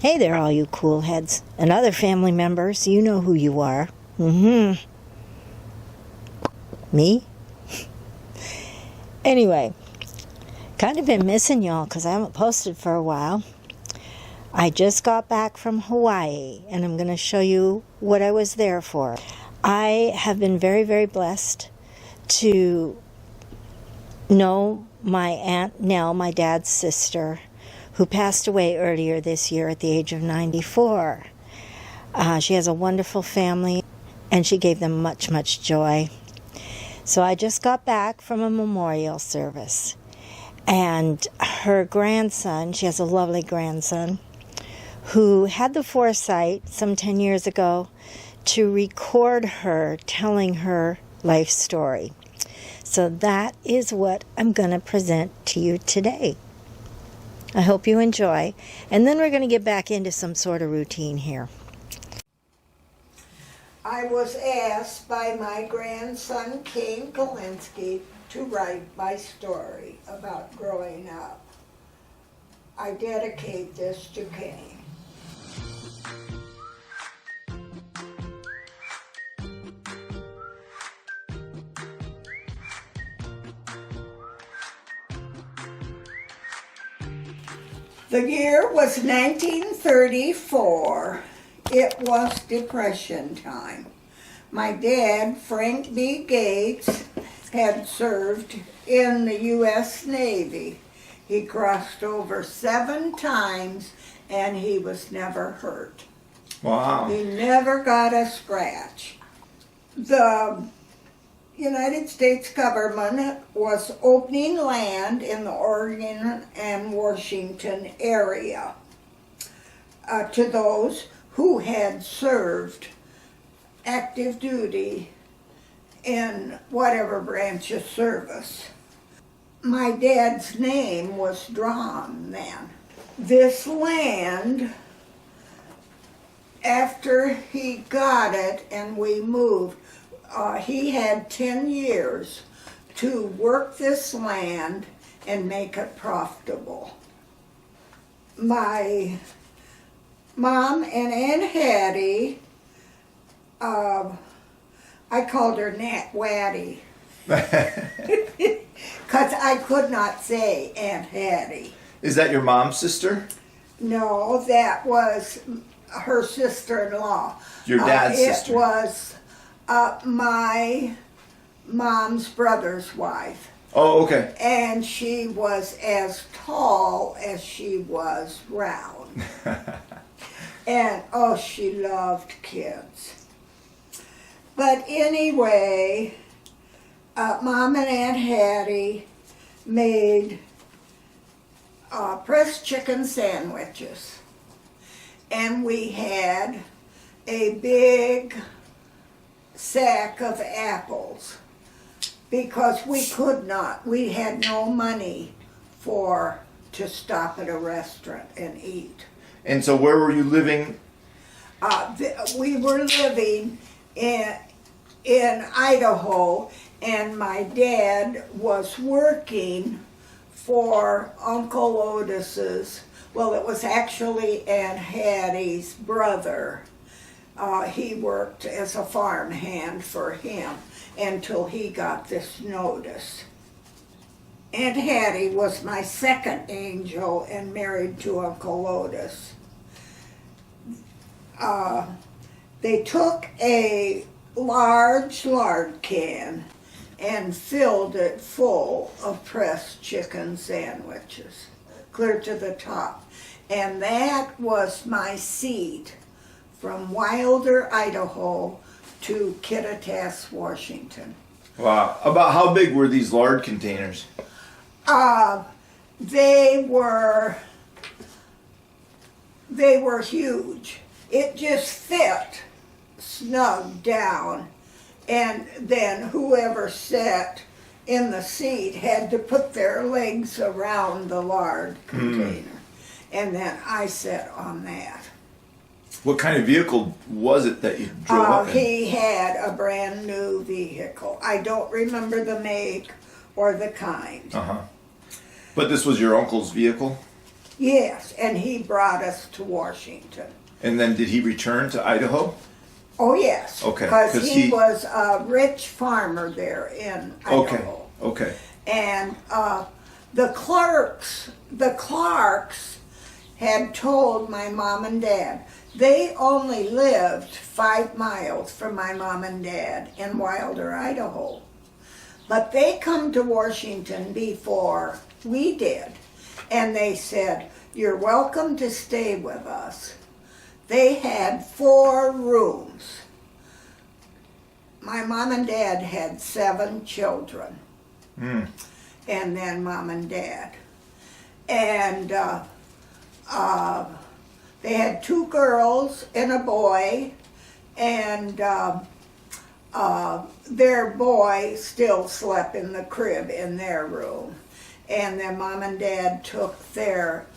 Hey there, all you cool heads and other family members. You know who you are. Me? Anyway, kind of been missing y'all because I haven't posted for a while. I just got back from Hawaii, and I'm going to show you what I was there for. I have been very, very blessed to know my Aunt Nell, my dad's sister, who passed away earlier this year at the age of 94. She has a wonderful family, and she gave them much, much joy. So I just got back from a memorial service, and her grandson, she has a lovely grandson, who had the foresight some 10 years ago to record her telling her life story. So that is what I'm going to present to you today. I hope you enjoy, and then we're going to get back into some sort of routine here. I was asked by my grandson, Caine Kolinsky, to write my story about growing up. I dedicate this to Caine. The year was 1934. It was Depression time. My dad, Frank B. Gates, had served in the U.S. Navy. He crossed over 7 times, and he was never hurt. Wow. He never got a scratch. The United States government was opening land in the Oregon and Washington area to those who had served active duty in whatever branch of service. My dad's name was drawn then. This land, after he got it and we moved, he had 10 years to work this land and make it profitable. My mom and Aunt Hattie, I called her Nat Waddy, because I could not say Aunt Hattie. Is that your mom's sister? No, that was her sister-in-law. Your dad's sister? It was my mom's brother's wife. Oh, okay. And she was as tall as she was round. And, oh, she loved kids. But anyway, Mom and Aunt Hattie made pressed chicken sandwiches. And we had a big sack of apples because we had no money to stop at a restaurant and eat. And so where were you living? We were living in Idaho, and my dad was working for Uncle Otis's, well, it was actually Aunt Hattie's brother. He worked as a farmhand for him until he got this notice. Aunt Hattie was my second angel and married to Uncle Otis. They took a large lard can and filled it full of pressed chicken sandwiches, clear to the top. And that was my seat from Wilder, Idaho to Kittitas, Washington. Wow. About how big were these lard containers? They were huge. It just fit snug down, and then whoever sat in the seat had to put their legs around the lard container. And then I sat on that. What kind of vehicle was it that you drove up in? He had a brand new vehicle. I don't remember the make or the kind. But this was your uncle's vehicle? Yes, and he brought us to Washington. And then did he return to Idaho? Oh, yes. Okay, Because 'cause he he- was a rich farmer there in Okay, Idaho. okay. And the Clarks had told my mom and dad, they only lived 5 miles from my mom and dad in Wilder, Idaho. But they come to Washington before we did. And they said, you're welcome to stay with us. They had 4 rooms. My mom and dad had 7 children. And then mom and dad. And they had 2 girls and a boy, and their boy still slept in the crib in their room. And then mom and dad took their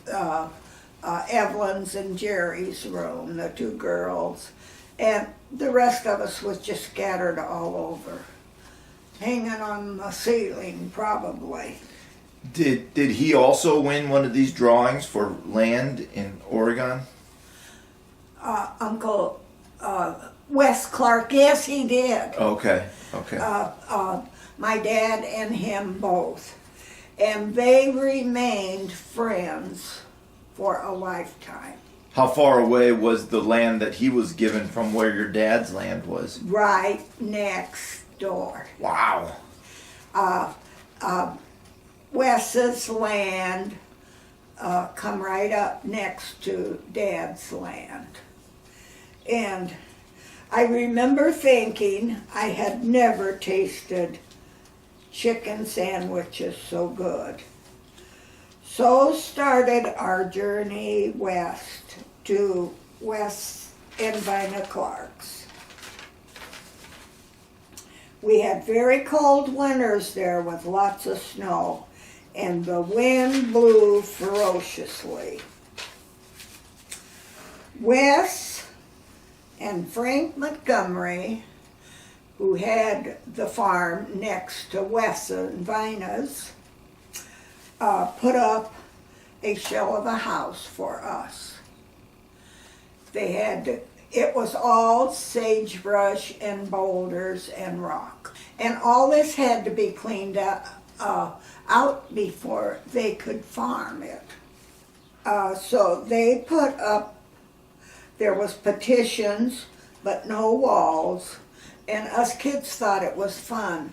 Evelyn's and Jerry's room, the 2 girls, and the rest of us was just scattered all over, hanging on the ceiling probably. Did he also win one of these drawings for land in Oregon? Uncle Wes Clark, yes, he did. Okay, okay. My dad and him both. And they remained friends for a lifetime. How far away was the land that he was given from where your dad's land was? Right next door. Wow. Wes's land come right up next to Dad's land. And I remember thinking I had never tasted chicken sandwiches so good. So started our journey west to Wes and Vina Clark's. We had very cold winters there with lots of snow, and the wind blew ferociously. Wes and Frank Montgomery, who had the farm next to Wes and Vina's, put up a shell of a house for us. It was all sagebrush and boulders and rock. And all this had to be cleaned out before they could farm it. So they put up, there was petitions, but no walls. And us kids thought it was fun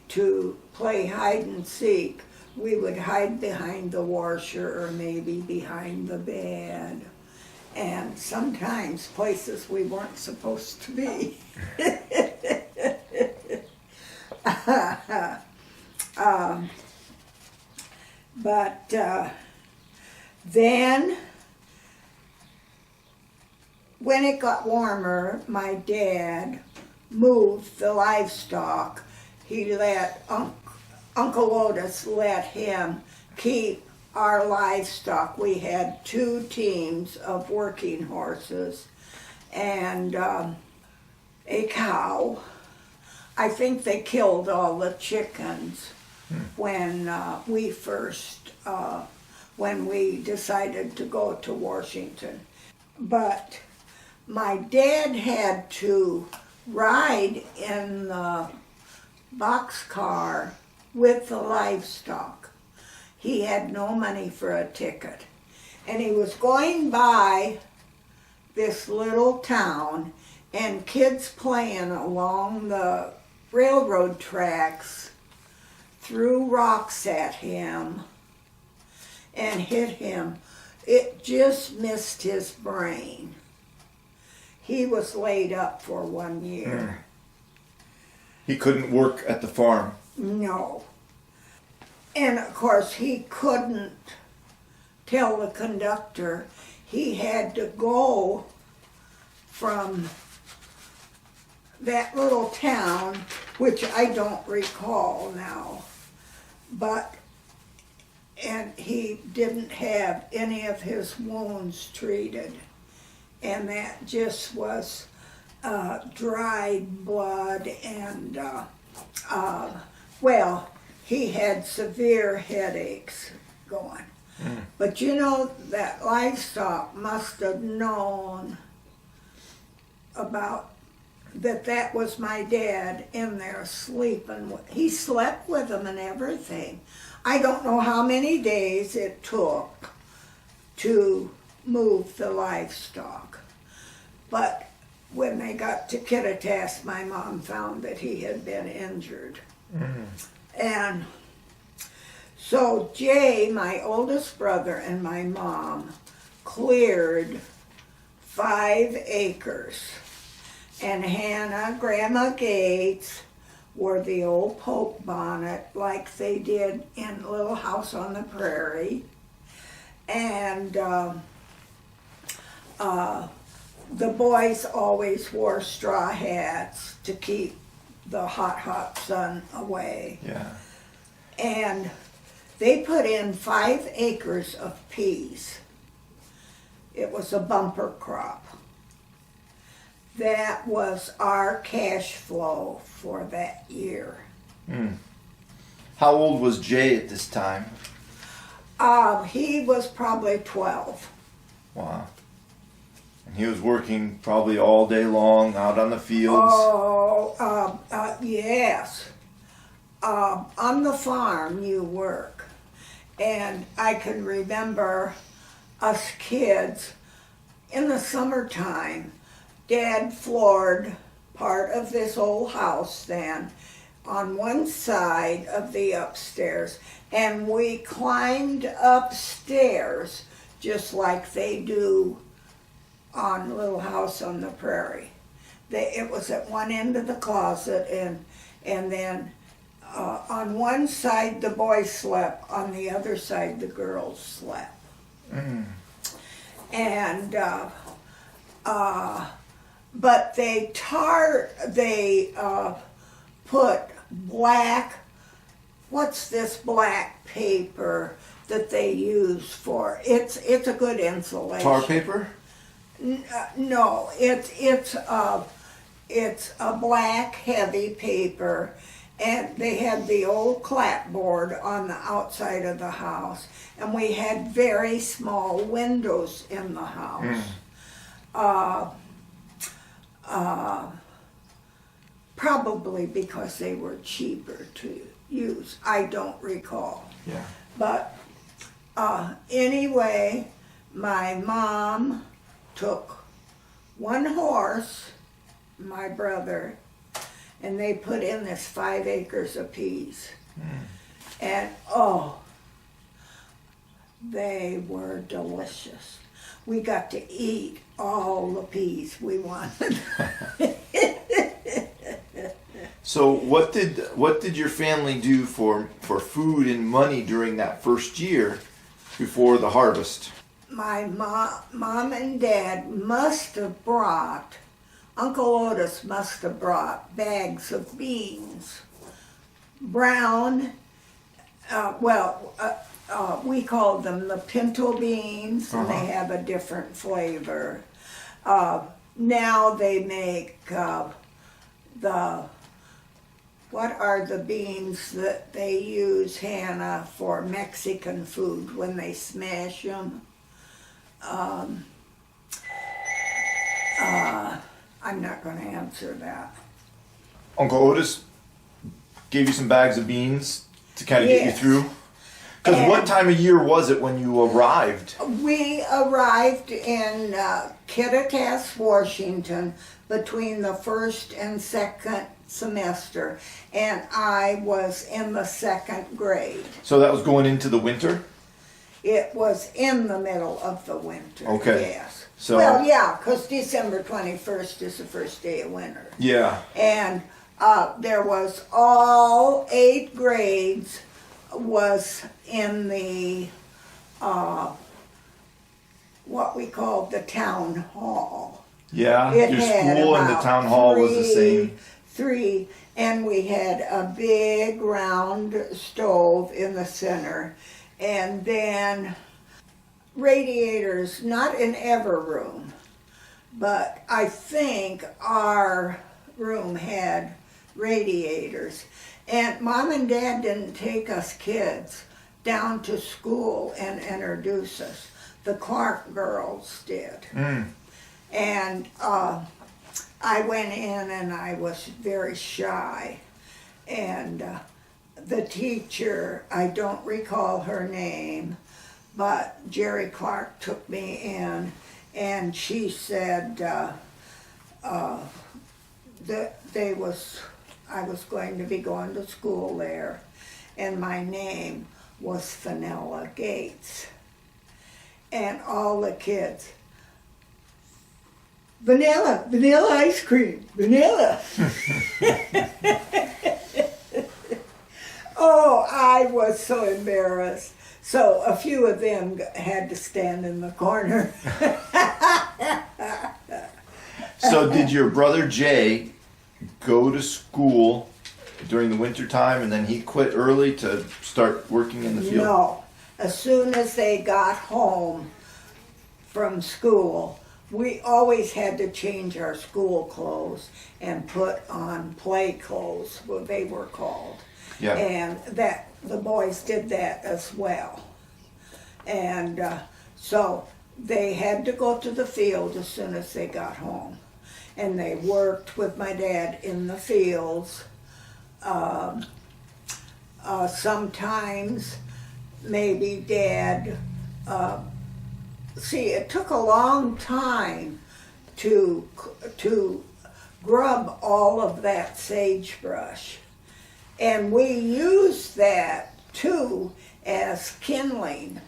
to play hide and seek. We would hide behind the washer or maybe behind the bed. And sometimes places we weren't supposed to be. But then, when it got warmer, my dad moved the livestock. He let Uncle Otis let him keep our livestock. We had 2 teams of working horses and a cow. I think they killed all the chickens when when we decided to go to Washington. But my dad had to ride in the boxcar with the livestock. He had no money for a ticket. And he was going by this little town, and kids playing along the railroad tracks threw rocks at him and hit him. It just missed his brain. He was laid up for 1 year. He couldn't work at the farm. No. And of course he couldn't tell the conductor. He had to go from that little town, which I don't recall now, and he didn't have any of his wounds treated. And that just was dried blood and, well, he had severe headaches going. But you know, that livestock must have known about that was my dad in there sleeping. He slept with them and everything. I don't know how many days it took to move the livestock. But when they got to Kittitas, my mom found that he had been injured. And so Jay, my oldest brother, and my mom cleared 5 acres. And Hannah, Grandma Gates, wore the old Pope bonnet like they did in Little House on the Prairie. And the boys always wore straw hats to keep the hot, hot sun away. Yeah. And they put in 5 acres of peas. It was a bumper crop. That was our cash flow for that year. How old was Jay at this time? He was probably 12. Wow. And he was working probably all day long out on the fields. Oh, yes. On the farm you work. And I can remember us kids in the summertime. Dad floored part of this old house then on one side of the upstairs, and we climbed upstairs just like they do on Little House on the Prairie. It was at one end of the closet, and then on one side the boys slept, on the other side the girls slept. And but they put black, what's this black paper that they use for, it's a good insulation. Tar paper? No, it's a black heavy paper, and they had the old clapboard on the outside of the house, and we had very small windows in the house. Probably because they were cheaper to use. I don't recall. Yeah. But anyway, my mom took one horse, my brother, and they put in this 5 acres of peas. And they were delicious. We got to eat all the peas we wanted. So what did your family do for food and money during that first year before the harvest? My mom and dad must have brought, Uncle Otis must have brought bags of beans. Brown, we called them the pinto beans, and they have a different flavor. Now they make what are the beans that they use, Hannah, for Mexican food when they smash them? I'm not going to answer that. Uncle Otis gave you some bags of beans to kind of get you through? Because what time of year was it when you arrived? We arrived in Kittitas, Washington, between the first and second semester, and I was in the 2nd grade. So that was going into the winter? It was in the middle of the winter. Okay. Yes. So, well, yeah, because December 21st is the first day of winter. Yeah. And there was all 8 grades was in the what we called the town hall. Yeah, It your had school and the about town hall was the same. 3, and we had a big round stove in the center, and then radiators, not in every room, but I think our room had radiators. And Mom and Dad didn't take us kids down to school and introduce us. The Clark girls did. And I went in and I was very shy. And the teacher, I don't recall her name, but Jerry Clark took me in and she said that I was going to be going to school there, and my name was Vanilla Gates. And all the kids, vanilla ice cream, vanilla. Oh, I was so embarrassed. So a few of them had to stand in the corner. So did your brother Jay go to school during the winter time and then he quit early to start working in the field? No. As soon as they got home from school, we always had to change our school clothes and put on play clothes, what they were called. Yeah. And that the boys did that as well. And so they had to go to the field as soon as they got home. And they worked with my dad in the fields. Sometimes maybe Dad, see, it took a long time to grub all of that sagebrush. And we used that too as kindling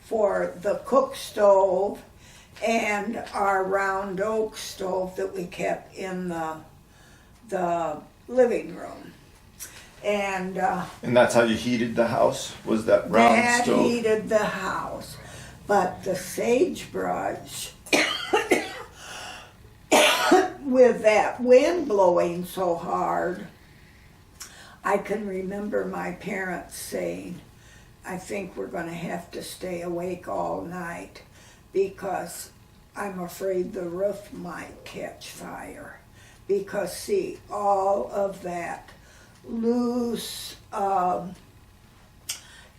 for the cook stove and our round oak stove that we kept in the living room. And that's how you heated the house? Was that round that stove? heated the house. But the sagebrush, with that wind blowing so hard, I can remember my parents saying, I think we're going to have to stay awake all night because I'm afraid the roof might catch fire. Because, see, all of that loose,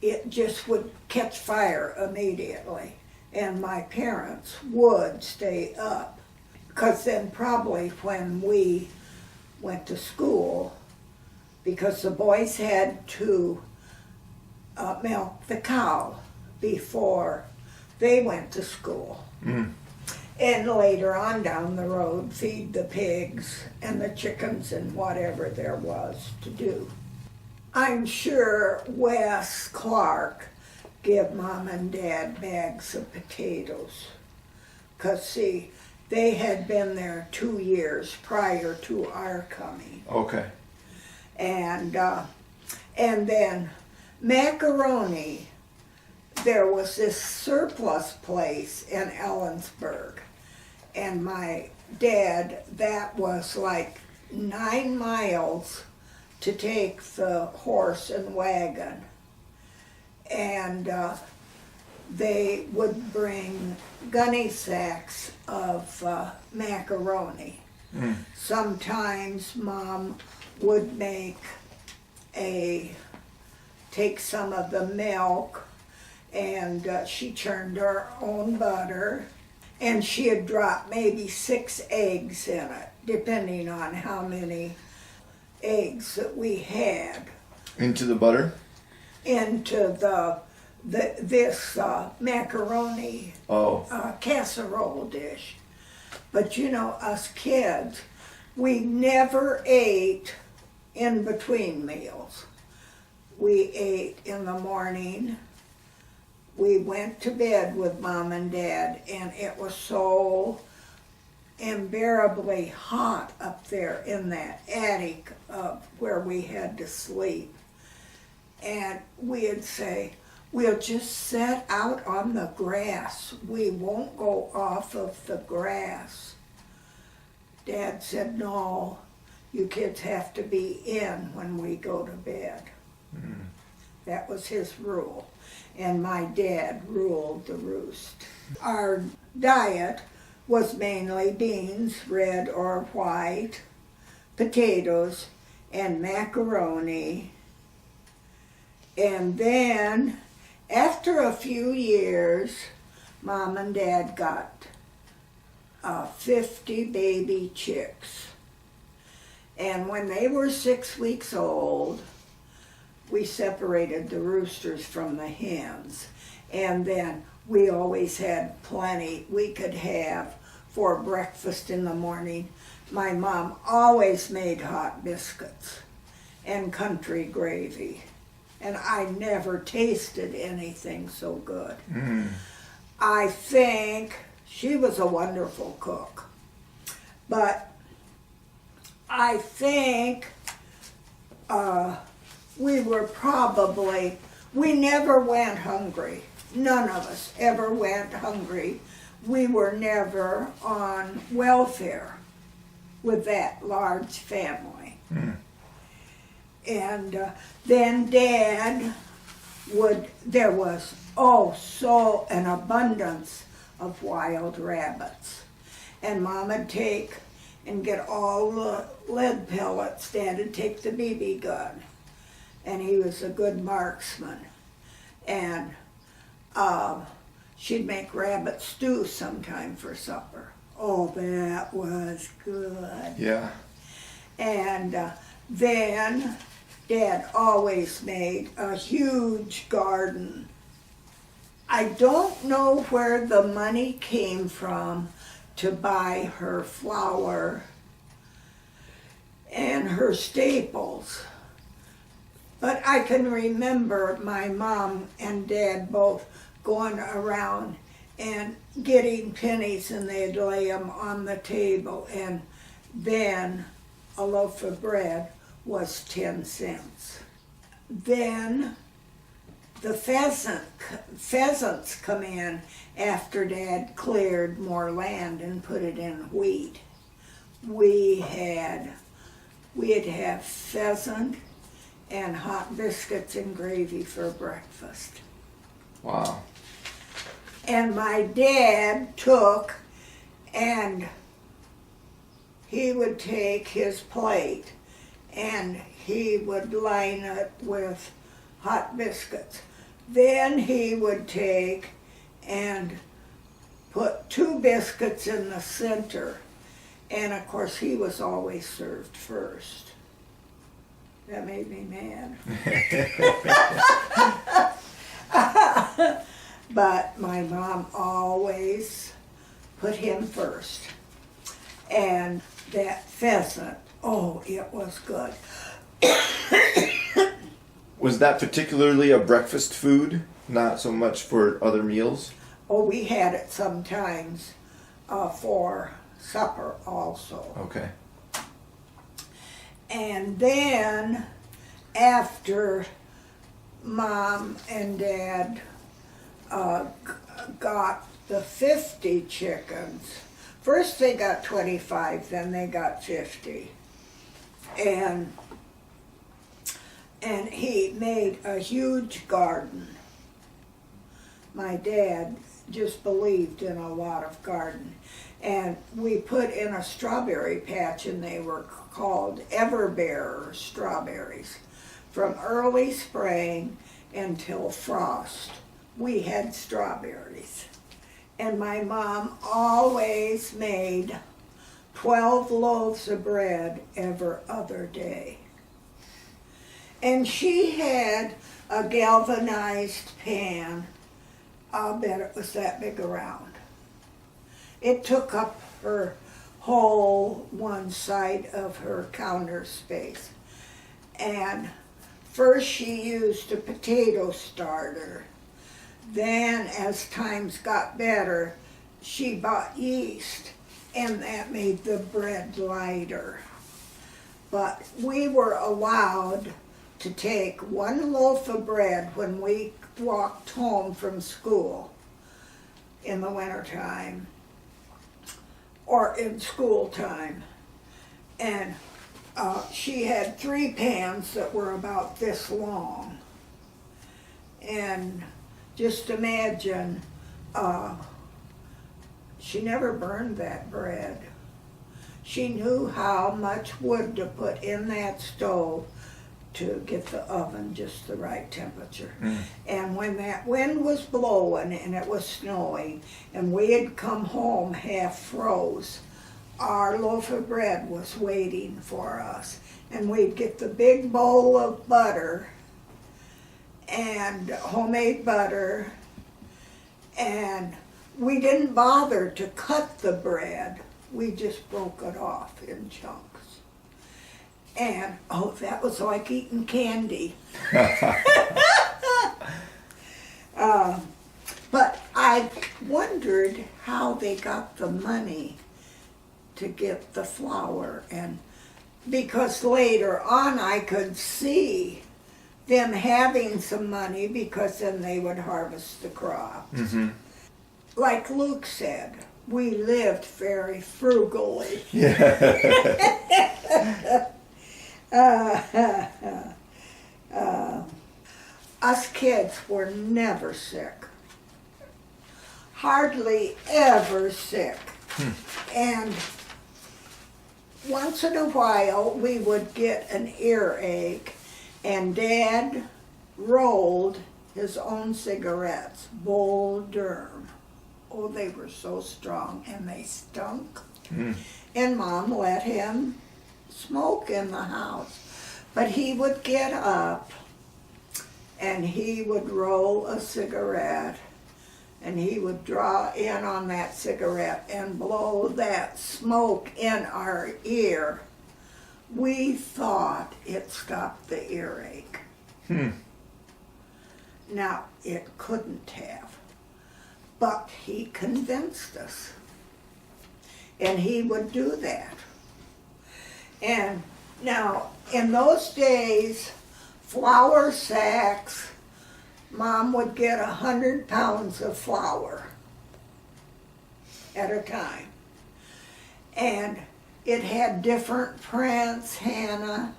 it just would catch fire immediately. And my parents would stay up. Because then probably when we went to school, because the boys had to milk the cow before they went to school. And later on down the road, feed the pigs and the chickens and whatever there was to do. I'm sure Wes Clark gave Mom and Dad bags of potatoes. 'Cause see, they had been there 2 years prior to our coming. Okay. And then macaroni, there was this surplus place in Ellensburg. And my dad, that was like 9 miles to take the horse and wagon. And they would bring gunny sacks of macaroni. Sometimes Mom would take some of the milk, and she churned her own butter, and she'd drop maybe 6 eggs in it, depending on how many eggs that we had. Into the butter? Into this macaroni casserole dish. But you know, us kids, we never ate in between meals. We ate in the morning. We went to bed with Mom and Dad, and it was so unbearably hot up there in that attic where we had to sleep. And we'd say, we'll just sit out on the grass. We won't go off of the grass. Dad said, no, you kids have to be in when we go to bed. That was his rule. And my dad ruled the roost. Our diet was mainly beans, red or white, potatoes, and macaroni, And then, after a few years, Mom and Dad got 50 baby chicks. And when they were 6 weeks old, we separated the roosters from the hens. And then we always had plenty we could have for breakfast in the morning. My mom always made hot biscuits and country gravy. And I never tasted anything so good. I think she was a wonderful cook. But I think we never went hungry. None of us ever went hungry. We were never on welfare with that large family. And then Dad there was so an abundance of wild rabbits. And Mom would take and get all the lead pellets. Dad would take the BB gun. And he was a good marksman. And she'd make rabbit stew sometime for supper. Oh, that was good. Yeah. And then Dad always made a huge garden. I don't know where the money came from to buy her flour and her staples. But I can remember my mom and Dad both going around and getting pennies, and they'd lay them on the table, and then a loaf of bread was 10 cents. Then the pheasants come in after Dad cleared more land and put it in wheat. We'd have pheasant and hot biscuits and gravy for breakfast. Wow. And my dad took, and he would take his plate and he would line it with hot biscuits. Then he would take and put 2 biscuits in the center. And of course he was always served first. That made me mad. But my mom always put him first. And that pheasant, oh, it was good. Was that particularly a breakfast food, not so much for other meals? Oh, we had it sometimes for supper also. Okay. And then after Mom and Dad got the 50 chickens, first they got 25, then they got 50. And he made a huge garden. My dad just believed in a lot of garden. And we put in a strawberry patch, and they were called Everbearer strawberries. From early spring until frost, we had strawberries. And my mom always made 12 loaves of bread every other day. And she had a galvanized pan. I'll bet it was that big around. It took up her whole one side of her counter space. And first she used a potato starter. Then as times got better, she bought yeast, and that made the bread lighter. But we were allowed to take 1 loaf of bread when we walked home from school in the wintertime or in school time. And she had 3 pans that were about this long. And just imagine, she never burned that bread. She knew how much wood to put in that stove to get the oven just the right temperature. And when that wind was blowing and it was snowing and we had come home half froze, our loaf of bread was waiting for us. And we'd get the big bowl of butter and homemade butter, and we didn't bother to cut the bread. We just broke it off in chunks. And, oh, that was like eating candy. But I wondered how they got the money to get the flour, and because later on I could see them having some money because then they would harvest the crops. Like Luke said, we lived very frugally. Us kids were never sick. Hardly ever sick. And once in a while we would get an earache, and Dad rolled his own cigarettes, Bull Durham. Oh, they were so strong and they stunk. And Mom let him smoke in the house. But he would get up and he would roll a cigarette and he would draw in on that cigarette and blow that smoke in our ear. We thought it stopped the earache. Now, it couldn't have, but he convinced us. And he would do that. And now, in those days, flour sacks, Mom would get 100 pounds of flour at a time. And it had different prints, Hannah,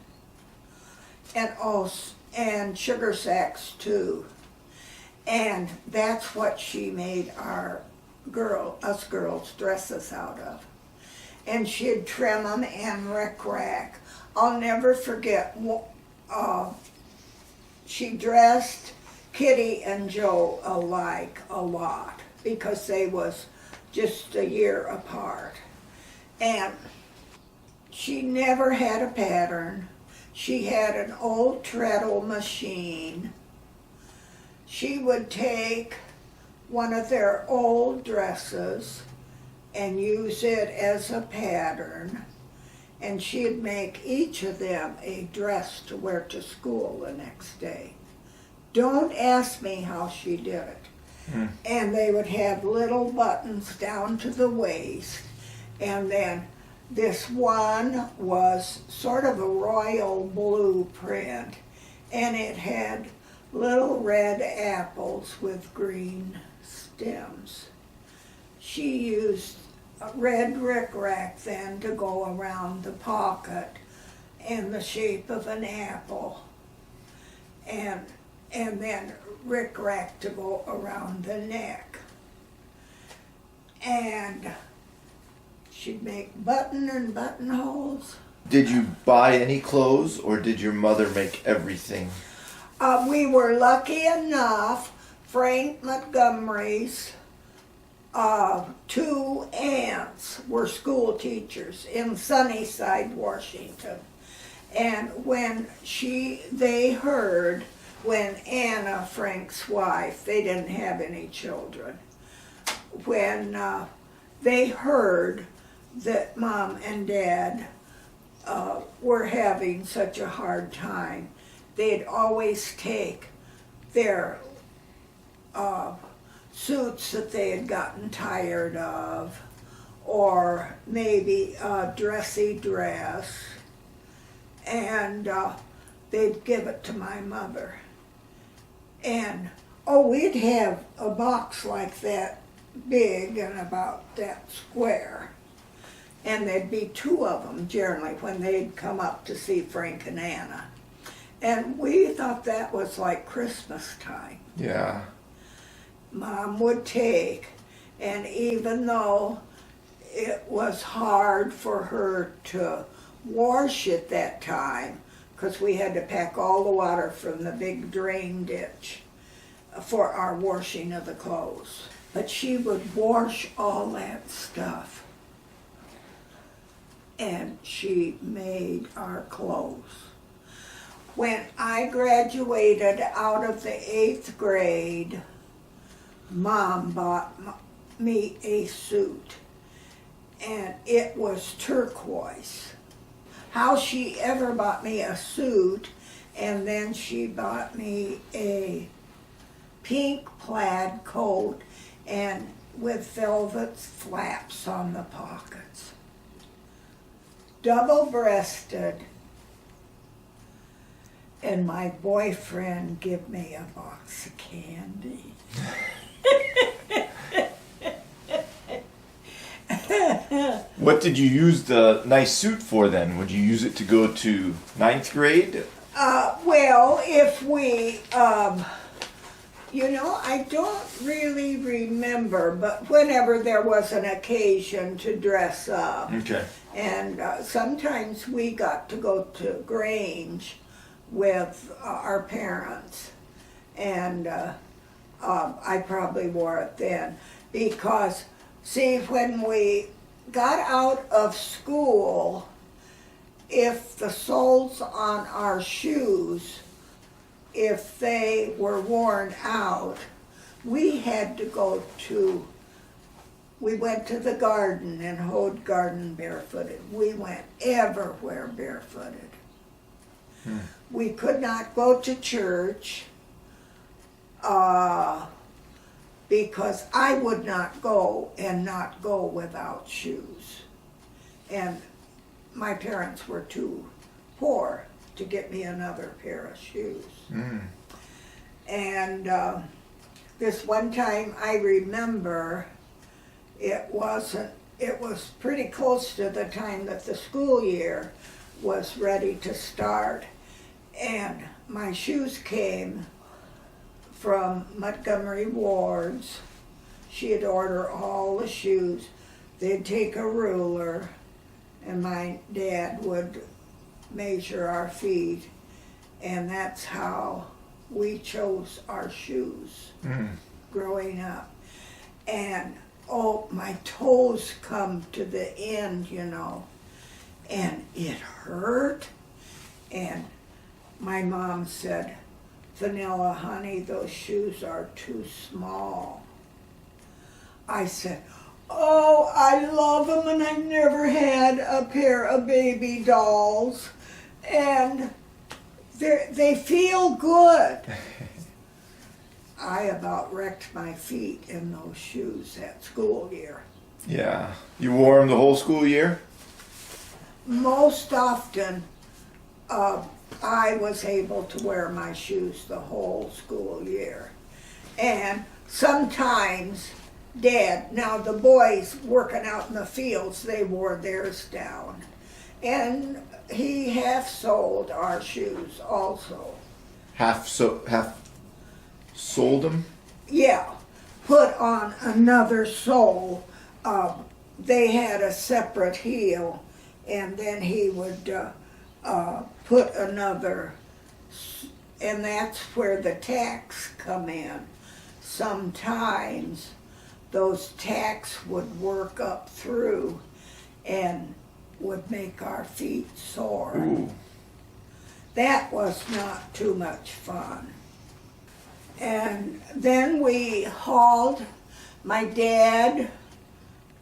and sugar sacks too. And that's what she made us girls dresses out of. And she'd trim them and rack. I'll never forget, she dressed Kitty and Joe alike a lot because they was just a year apart. And she never had a pattern. She had an old treadle machine. She would take one of their old dresses and use it as a pattern, and she'd make each of them a dress to wear to school the next day. Don't ask me how she did it. And they would have little buttons down to the waist, and then this one was sort of a royal blue print, and it had little red apples with green stems. She used a red rickrack then to go around the pocket in the shape of an apple, and then rickrack to go around the neck. And she'd make buttonholes. Did you buy any clothes, or did your mother make everything? We were lucky enough, Frank Montgomery's 2 aunts were school teachers in Sunnyside, Washington. And when they heard, when Anna, Frank's wife, they didn't have any children, when they heard that Mom and Dad were having such a hard time, they'd always take their suits that they had gotten tired of, or maybe a dressy dress, and they'd give it to my mother. And, we'd have a box like that big and about that square. And there'd be 2 of them generally when they'd come up to see Frank and Anna. And we thought that was like Christmas time. Yeah. Mom would take, and even though it was hard for her to wash at that time, because we had to pack all the water from the big drain ditch for our washing of the clothes. But she would wash all that stuff, and she made our clothes. When I graduated out of the 8th grade, Mom bought me a suit, and it was turquoise. How she ever bought me a suit, and then she bought me a pink plaid coat and with velvet flaps on the pockets. Double-breasted. And my boyfriend give me a box of candy. What did you use the nice suit for then? Would you use it to go to 9th grade? Well, if we, I don't really remember, but whenever there was an occasion to dress up. Okay. And sometimes we got to go to Grange with our parents. And I probably wore it then. Because, see, when we got out of school, if the soles on our shoes, if they were worn out, we had to go to, we went to the garden and hoed garden barefooted. We went everywhere barefooted. We could not go to church because I would not go without shoes. And my parents were too poor to get me another pair of shoes. And this one time I remember it was pretty close to the time that the school year was ready to start. And my shoes came from Montgomery Ward's. She'd order all the shoes. They'd take a ruler, and my dad would measure our feet, and that's how we chose our shoes growing up. And my toes come to the end, and it hurt. And my mom said, "Vanilla, honey, those shoes are too small." I said, "Oh, I love them, and I've never had a pair of baby dolls, and they feel good." I about wrecked my feet in those shoes that school year. Yeah. You wore them the whole school year? Most often, I was able to wear my shoes the whole school year. And sometimes Dad, now the boys working out in the fields, they wore theirs down. And he half soled our shoes also. Half sold them? Yeah, put on another sole. They had a separate heel, and then he would put another, and that's where the tacks come in. Sometimes those tacks would work up through and would make our feet sore. Ooh. That was not too much fun. And then my dad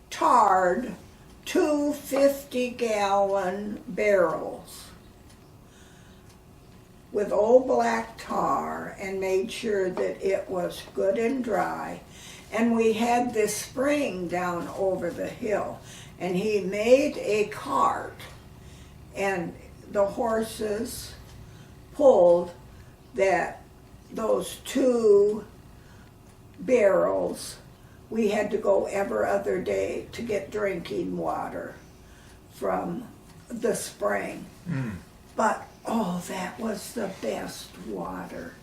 tarred 2 50-gallon barrels with old black tar and made sure that it was good and dry. And we had this spring down over the hill, and he made a cart, and the horses pulled those 2 barrels. We had to go every other day to get drinking water from the spring. But that was the best water.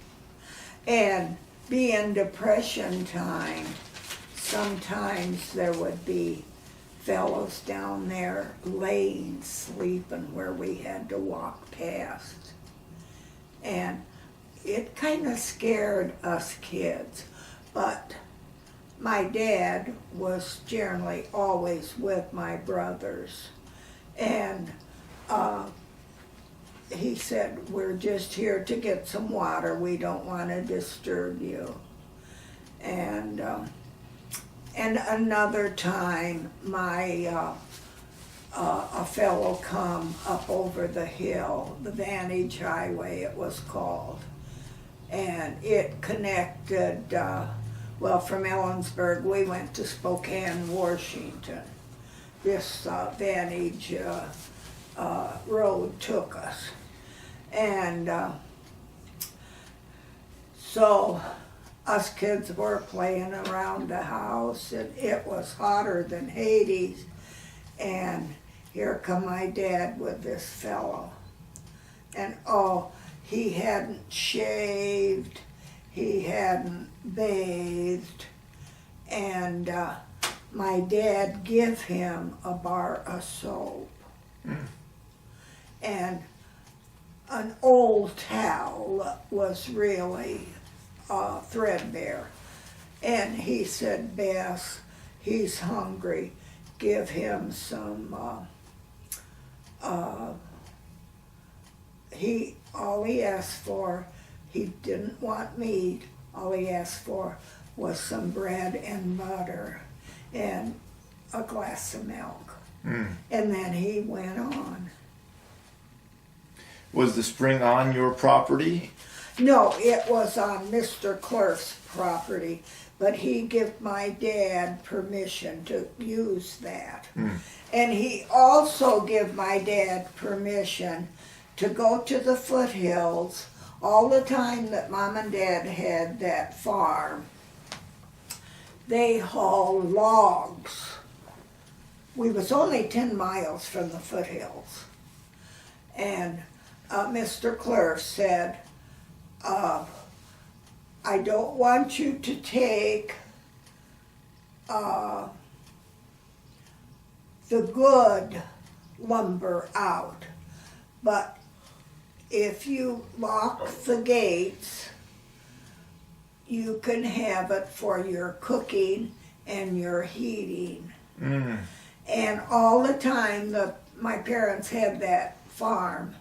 And being depression time, sometimes there would be fellows down there laying, sleeping where we had to walk past. And it kind of scared us kids, but my dad was generally always with my brothers. And he said, we're just here to get some water. We don't want to disturb you. And another time, a fellow come up over the hill, the Vantage Highway it was called. And it connected, from Ellensburg, we went to Spokane, Washington. This Vantage road took us. And so us kids were playing around the house, and it was hotter than Hades. And here come my dad with this fellow. And he hadn't shaved, he hadn't bathed, and my dad give him a bar of soap. And an old towel was really threadbare. And he said, Bess, he's hungry. Give him some, all he asked for, he didn't want meat. All he asked for was some bread and butter and a glass of milk. And then he went on. Was the spring on your property? No, it was on Mr. Clerk's property, but he gave my dad permission to use that. And he also gave my dad permission to go to the foothills all the time that Mom and Dad had that farm. They hauled logs. We was only 10 miles from the foothills. And Mr. Clerk said, I don't want you to take the good lumber out, but if you lock the gates, you can have it for your cooking and your heating. And all the time that my parents had that farm,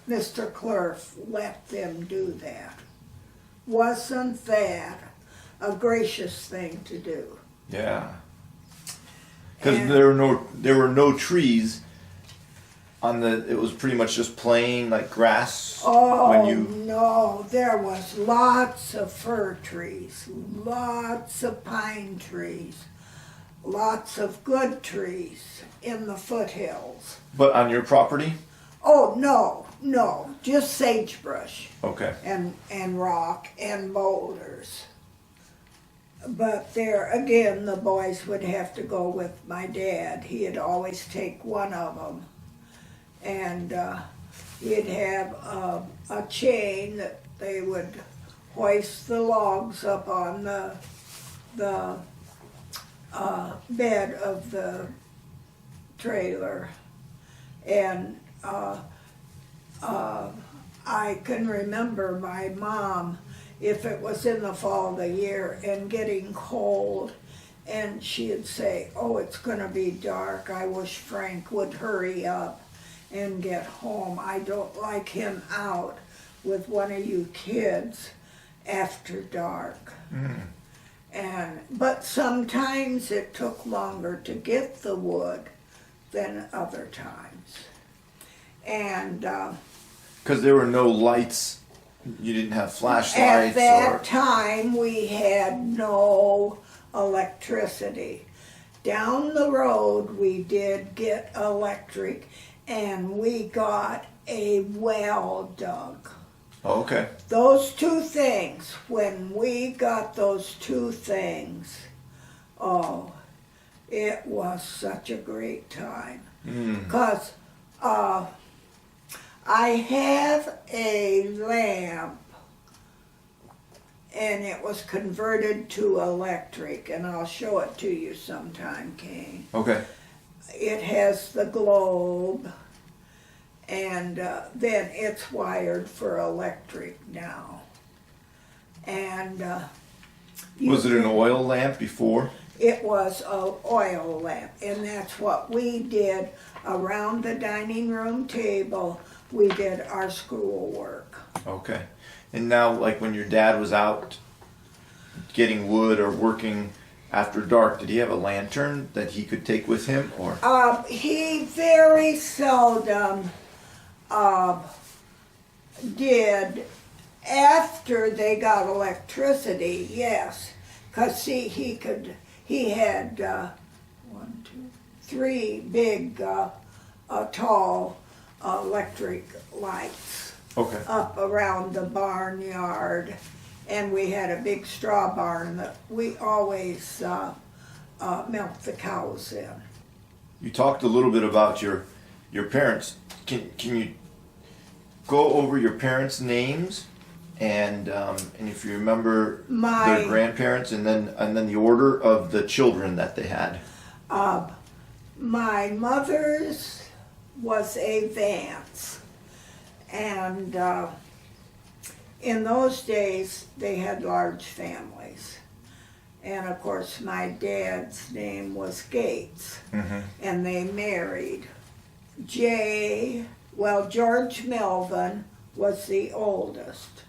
Mr. Clerk let them do that. Wasn't that a gracious thing to do? Yeah. Because there were no trees on the. It was pretty much just plain like grass. No, there was lots of fir trees, lots of pine trees, lots of good trees in the foothills. But on your property? Oh, no, just sagebrush. Okay. And rock and boulders. But there, again, the boys would have to go with my dad. He'd always take one of them. And he'd have a chain that they would hoist the logs up on the bed of the trailer. And I can remember my mom, if it was in the fall of the year and getting cold, and she'd say, oh, it's going to be dark. I wish Frank would hurry up and get home. I don't like him out with one of you kids after dark. But sometimes it took longer to get the wood than other times. And because there were no lights, you didn't have flashlights. At that time, we had no electricity. Down the road, we did get electric, and we got a well dug. Oh, okay. Those two things, when we got those two things, oh, it was such a great time. Because I have a lamp, and it was converted to electric, and I'll show it to you sometime, Caine. Okay. It has the globe, and then it's wired for electric now. And Was it an oil lamp before? it was a oil lamp, and that's what we did around the dining room table. We did our schoolwork. Okay. And now, like when your dad was out getting wood or working after dark, did he have a lantern that he could take with him, or? He very seldom did after they got electricity, yes. Because see, he had 3 big, tall electric lights Okay. up around the barnyard. And we had a big straw barn that we always milked the cows in. You talked a little bit about your parents. Can you go over your parents' names and if you remember their grandparents and then the order of the children that they had? My mother's was a Vance, and in those days they had large families. And of course my dad's name was Gates, and they married. George Melvin was the oldest.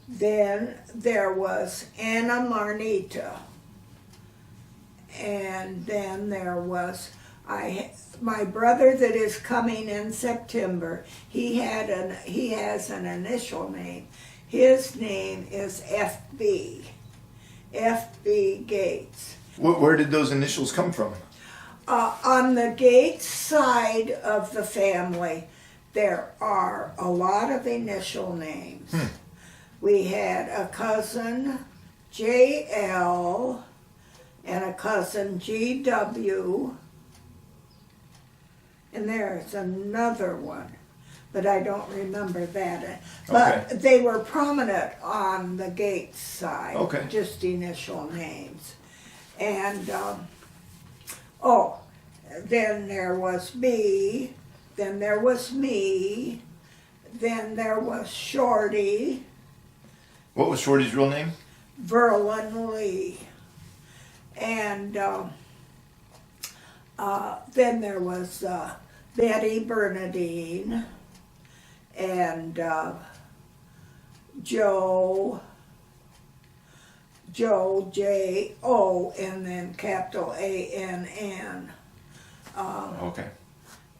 Then there was Anna Marnita, and then there was my brother that is coming in September. He has an initial name. His name is FB Gates. Where did those initials come from? On the Gates side of the family, there are a lot of initial names. We had a cousin, JL, and a cousin, GW, and there's another one, but I don't remember that. But they were prominent on the Gates side, just initial names. And, then there was me, then there was me, then there was Shorty. What was Shorty's real name? Verlin Lee. And then there was Betty Bernadine and Joe J-O, and then capital A-N-N.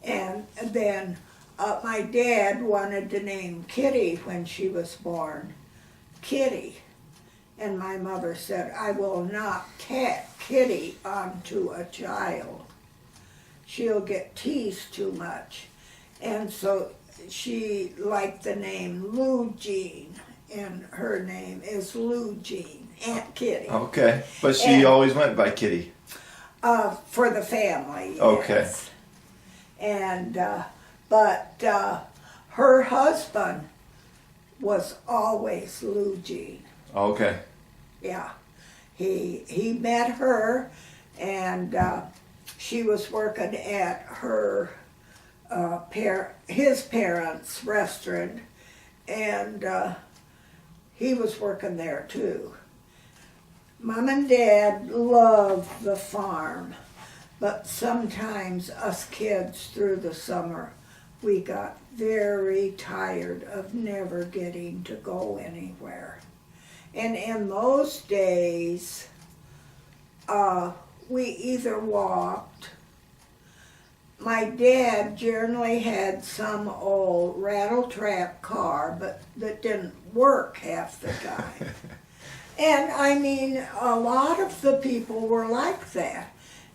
And then my dad wanted to name Kitty when she was born. Kitty. And my mother said, I will not tack Kitty onto a child. She'll get teased too much. And so she liked the name Lou Jean, and her name is Lou Jean, Aunt Kitty. Okay, but she always went by Kitty. For the family, yes. Okay. And, but her husband was always Lou Jean. Okay. Yeah. He met her, and she was working at her his parents' restaurant, and he was working there too. Mom and Dad loved the farm, but sometimes us kids through the summer, we got very tired of never getting to go anywhere. And in those days, we either walked. My dad generally had some old rattle-trap car, but that didn't work half the time. And I mean, a lot of the people were like that.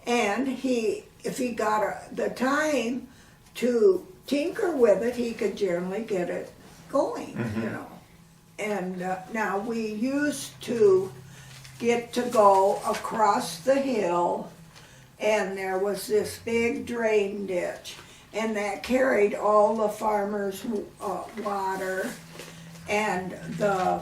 And if he got the time to tinker with it, he could generally get it going, you know. And now we used to get to go across the hill, and there was this big drain ditch, and that carried all the farmers' water, and the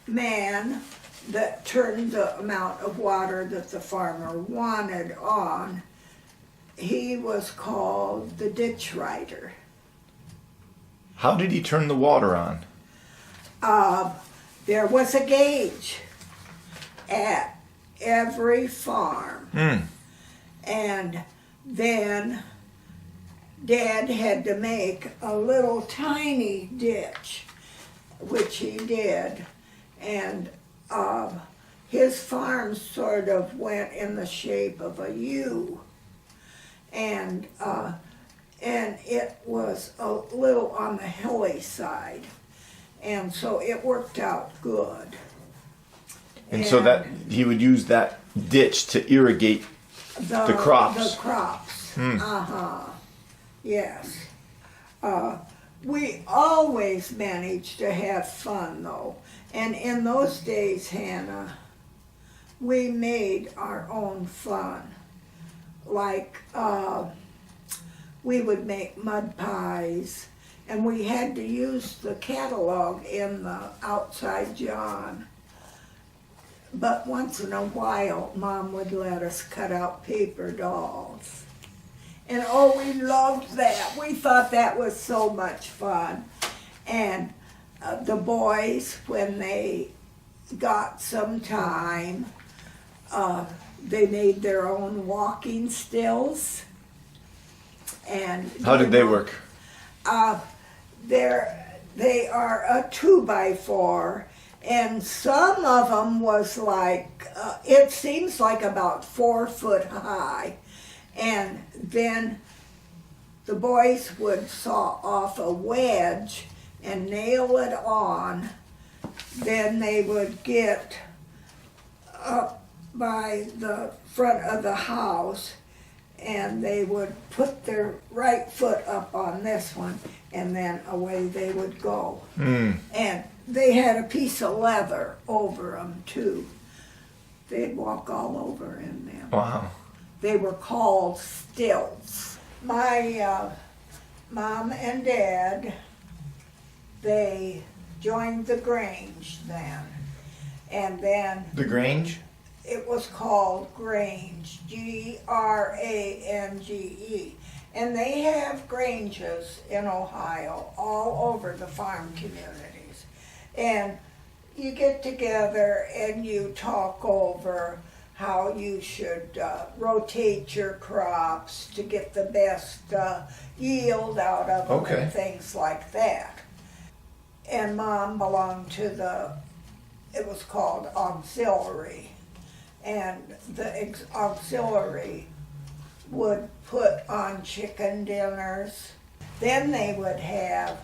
man that turned the amount of water that the farmer wanted on he was called the ditch rider. How did he turn the water on? There was a gauge at every farm. And then Dad had to make a little tiny ditch, which he did. And his farm sort of went in the shape of a U. And it was a little on the hilly side. And so it worked out good. And so that he would use that ditch to irrigate the crops. The crops. Yes. We always managed to have fun, though. And in those days, Hannah, we made our own fun. Like, we would make mud pies, and we had to use the catalog in the outside john. But once in a while, Mom would let us cut out paper dolls. And oh, we loved that. We thought that was so much fun. And the boys, when they got some time, they made their own walking stills. And how did they work? They are a 2x4, and some of them was like, it seems like about 4 foot high. And then the boys would saw off a wedge and nail it on. Then they would get up by the front of the house, and they would put their right foot up on this one, and then away they would go. And they had a piece of leather over them too. They'd walk all over in them. Wow. They were called stilts. My mom and dad, they joined the Grange then. And then The Grange? it was called Grange, Grange. And they have granges in Ohio all over the farm communities. And you get together and you talk over how you should rotate your crops to get the best yield out of them and things like that. And Mom belonged to it was called auxiliary. And the auxiliary would put on chicken dinners. Then they would have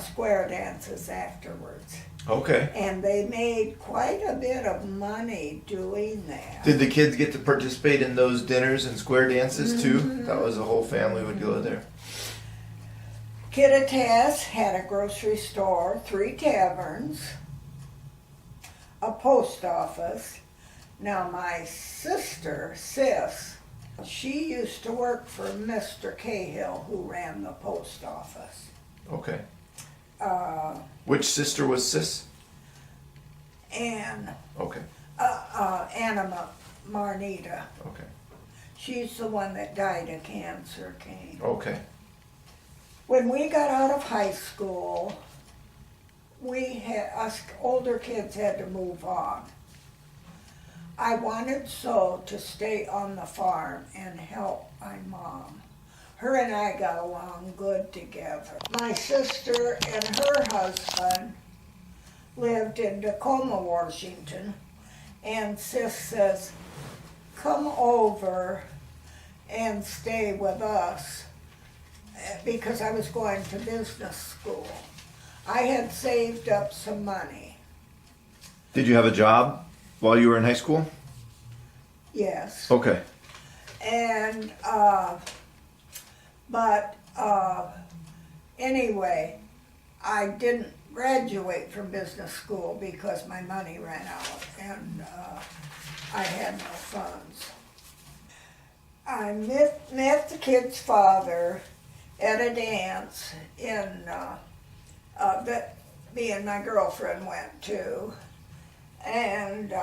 square dances afterwards. Okay. And they made quite a bit of money doing that. Did the kids get to participate in those dinners and square dances too? That was the whole family would go there. Kittitas had a grocery store, 3 taverns, a post office. Now my sister, Sis, she used to work for Mr. Cahill, who ran the post office. Okay. Which sister was Sis? Anna Okay. Marnita. Okay. She's the one that died of cancer, Caine. Okay. When we got out of high school, us older kids had to move on. I wanted so to stay on the farm and help my mom. Her and I got along good together. My sister and her husband lived in Tacoma, Washington, and Sis says, come over and stay with us, because I was going to business school. I had saved up some money. Did you have a job while you were in high school? Yes. Okay. And, anyway, I didn't graduate from business school because my money ran out and I had no funds. I met the kid's father at a dance that me and my girlfriend went to, and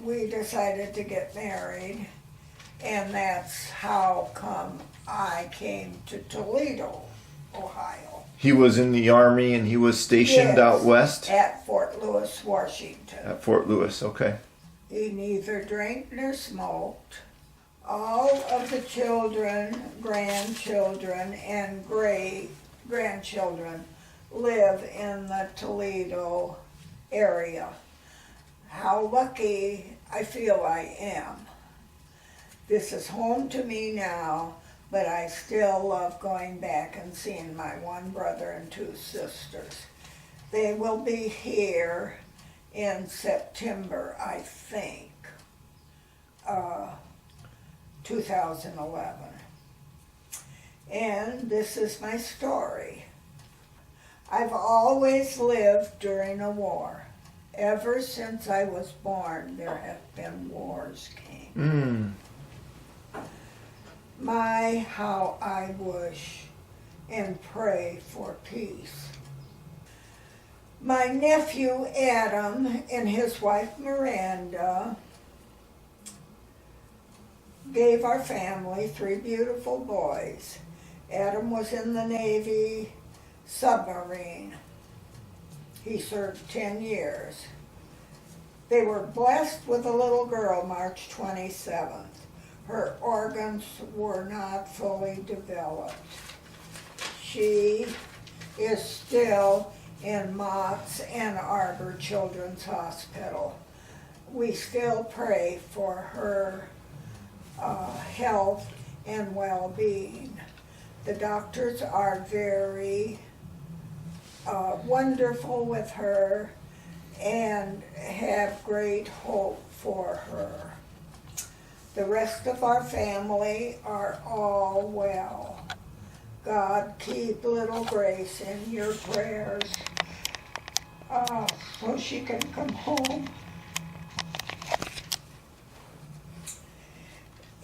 we decided to get married. And that's how come I came to Toledo, Ohio. He was in the Army and he was stationed Yes, out west? at Fort Lewis, Washington. At Fort Lewis, okay. He neither drank nor smoked. All of the children, grandchildren, and great-grandchildren live in the Toledo area. How lucky I feel I am. This is home to me now, but I still love going back and seeing my one brother and two sisters. They will be here in September, I think, 2011. And this is my story. I've always lived during a war. Ever since I was born, there have been wars, Caine. My, how I wish and pray for peace. My nephew Adam and his wife Miranda gave our family 3 beautiful boys. Adam was in the Navy submarine. He served 10 years. They were blessed with a little girl March 27th. Her organs were not fully developed. She is still in Mott's Ann Arbor Children's Hospital. We still pray for her health and well-being. The doctors are very wonderful with her and have great hope for her. The rest of our family are all well. God, keep little Grace in your prayers so she can come home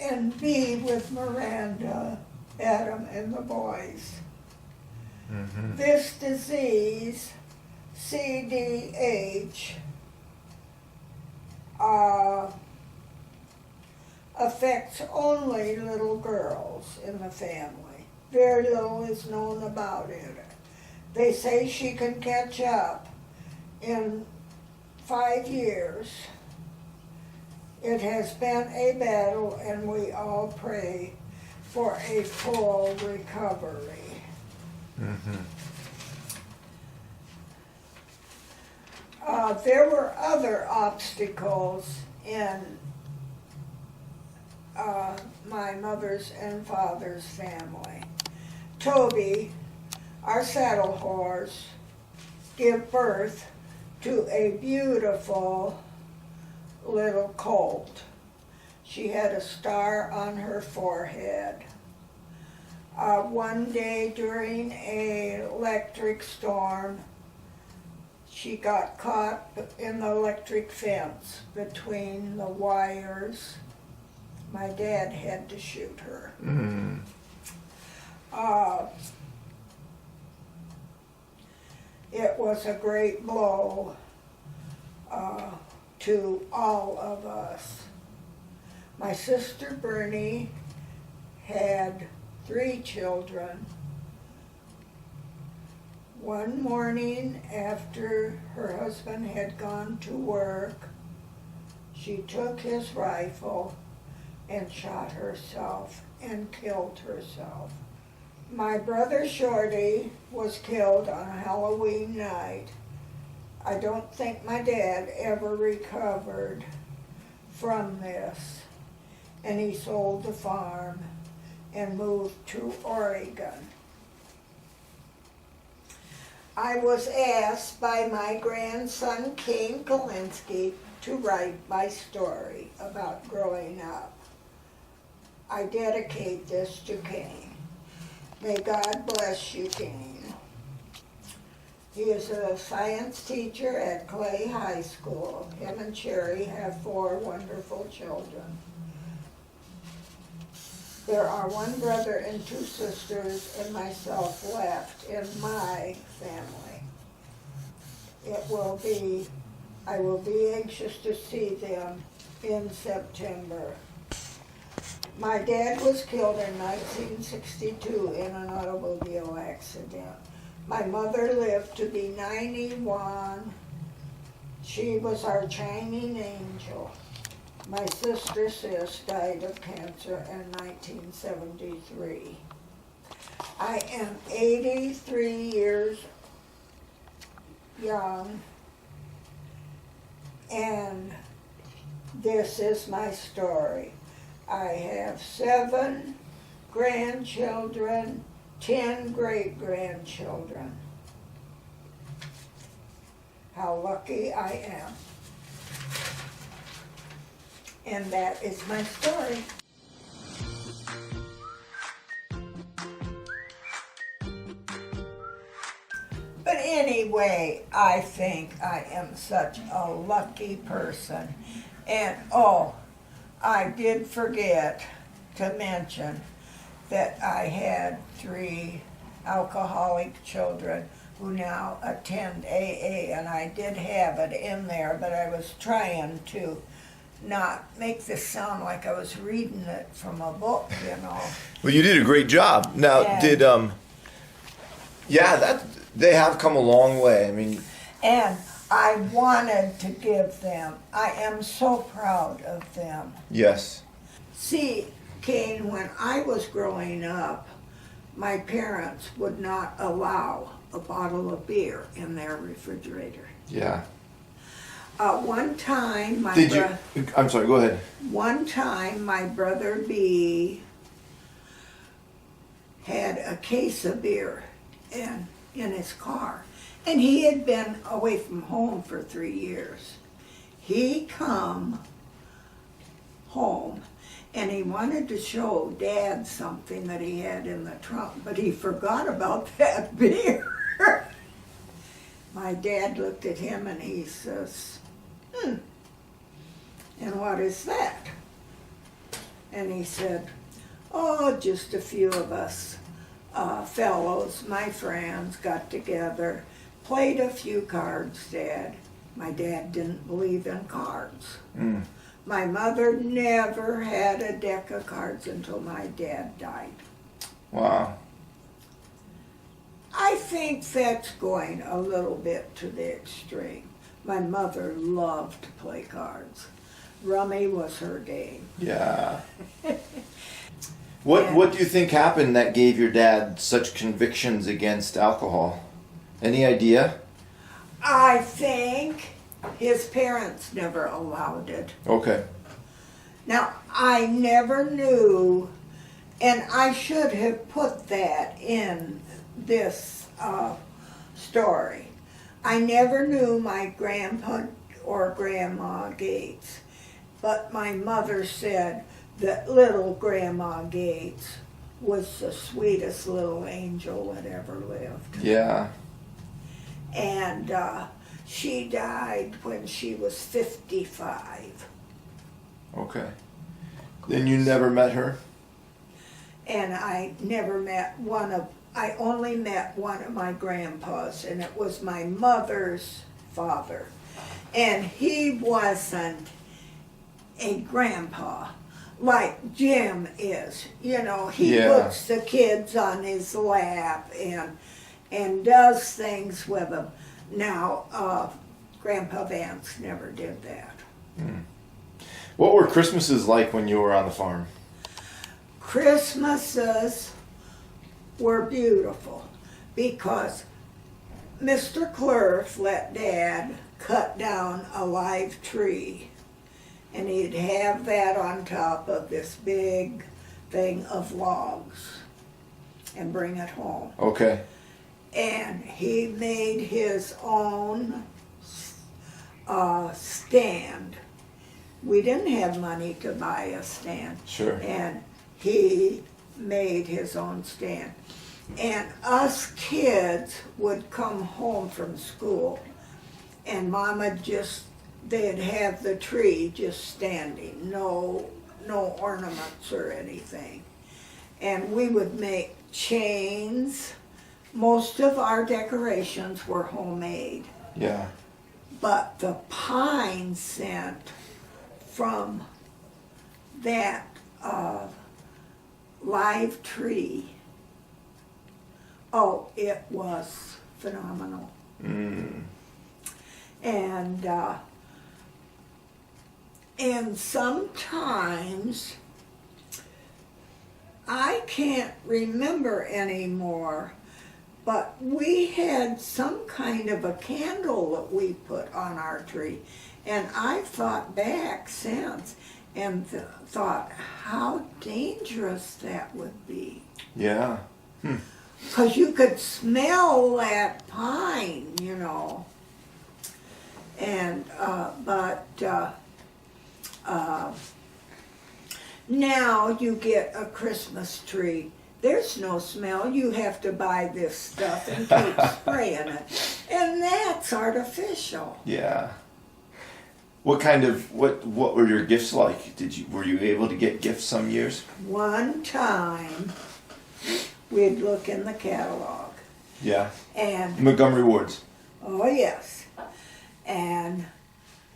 and be with Miranda, Adam, and the boys. This disease, CDH, affects only little girls in the family. Very little is known about it. They say she can catch up in 5 years. It has been a battle, and we all pray for a full recovery. There were other obstacles in my mother's and father's family. Toby, our saddle horse, gave birth to a beautiful little colt. She had a star on her forehead. One day during an electric storm, she got caught in the electric fence between the wires. My dad had to shoot her. It was a great blow to all of us. My sister Bernie had 3 children. One morning after her husband had gone to work, she took his rifle and shot herself and killed herself. My brother Shorty was killed on Halloween night. I don't think my dad ever recovered from this, and he sold the farm and moved to Oregon. I was asked by my grandson Caine Kolinsky to write my story about growing up. I dedicate this to Caine. May God bless you, Caine. He is a science teacher at Clay High School. Him and Sherry have 4 wonderful children. There are 1 brother and 2 sisters and myself left in my family. I will be anxious to see them in September. My dad was killed in 1962 in an automobile accident. My mother lived to be 91. She was our shining angel. My sister Sis died of cancer in 1973. I am 83 years young, and this is my story. I have 7 grandchildren, 10 great-grandchildren. How lucky I am. And that is my story. But anyway, I think I am such a lucky person. And oh, I did forget to mention that I had 3 alcoholic children who now attend AA, and I did have it in there, but I was trying to not make this sound like I was reading it from a book, you know. Well, you did a great job. Now, they have come a long way. I mean, and I wanted to give them. I am so proud of them. yes. See, Caine, when I was growing up, my parents would not allow a bottle of beer in their refrigerator. Yeah. One time, I'm sorry, go ahead. One time, my brother B had a case of beer in his car, and he had been away from home for 3 years. He come home, and he wanted to show Dad something that he had in the trunk, but he forgot about that beer. My dad looked at him and he says, and what is that? And he said, oh, just a few of us fellows, my friends, got together, played a few cards, Dad. My dad didn't believe in cards. My mother never had a deck of cards until my dad died. Wow. I think that's going a little bit to the extreme. My mother loved to play cards. Rummy was her game. Yeah. What do you think happened that gave your dad such convictions against alcohol? Any idea? I think his parents never allowed it. Okay. Now, I never knew, and I should have put that in this story. I never knew my grandpa or grandma Gates, but my mother said that little Grandma Gates was the sweetest little angel that ever lived. Yeah. And she died when she was 55. Okay. Then you never met her? And I never met I only met one of my grandpas, and it was my mother's father. And he wasn't a grandpa like Jim is. You know, he puts the kids on his lap and does things with them. Now, Grandpa Vance never did that. What were Christmases like when you were on the farm? Christmases were beautiful because Mr. Clerf let Dad cut down a live tree, and he'd have that on top of this big thing of logs and bring it home. Okay. And he made his own stand. We didn't have money to buy a stand. Sure. And he made his own stand. And us kids would come home from school, and Mama they'd have the tree just standing, no ornaments or anything. And we would make chains. Most of our decorations were homemade. Yeah. But the pine scent from that live tree. Oh, it was phenomenal. Mm. And sometimes I can't remember anymore, but we had some kind of a candle that we put on our tree. And I've thought back since and thought how dangerous that would be. Yeah. Because you could smell that pine, you know. And, now you get a Christmas tree. There's no smell. You have to buy this stuff and keep spraying it. And that's artificial. Yeah. What were your gifts like? Were you able to get gifts some years? One time, we'd look in the catalog. Yeah. And, Montgomery Wards. oh yes, and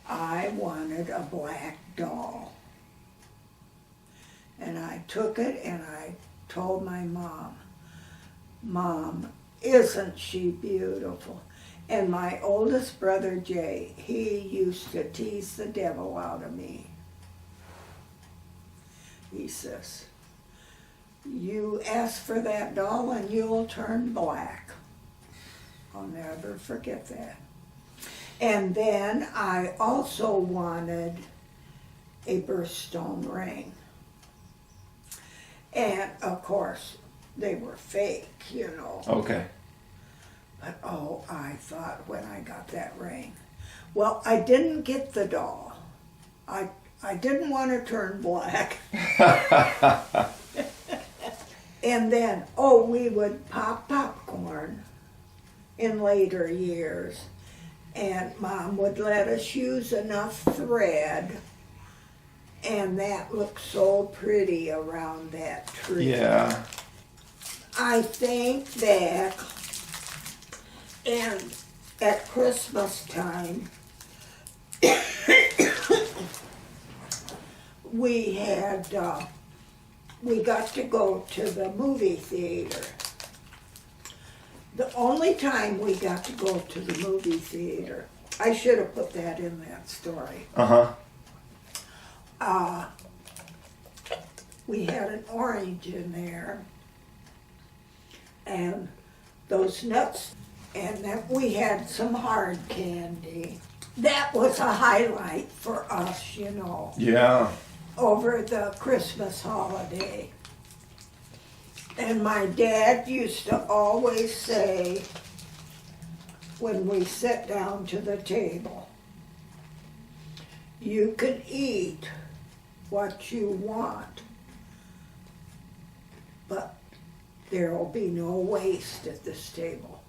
I wanted a black doll. And I took it and I told my mom, Mom, isn't she beautiful? And my oldest brother, Jay, he used to tease the devil out of me. He says, you ask for that doll and you'll turn black. I'll never forget that. And then I also wanted a birthstone ring. And of course, they were fake, you know. Okay. But oh, I thought when I got that ring. Well, I didn't get the doll. I didn't want to turn black. And then, oh, we would pop popcorn in later years. And Mom would let us use enough thread. And that looked so pretty around that tree. Yeah. I think back, and at Christmas time, we got to go to the movie theater. The only time we got to go to the movie theater, I should have put that in that story. Uh-huh. We had an orange in there, and those nuts, and then we had some hard candy. That was a highlight for us, you know, Yeah. over the Christmas holiday. And my dad used to always say, when we sit down to the table, you can eat what you want, but there will be no waste at this table.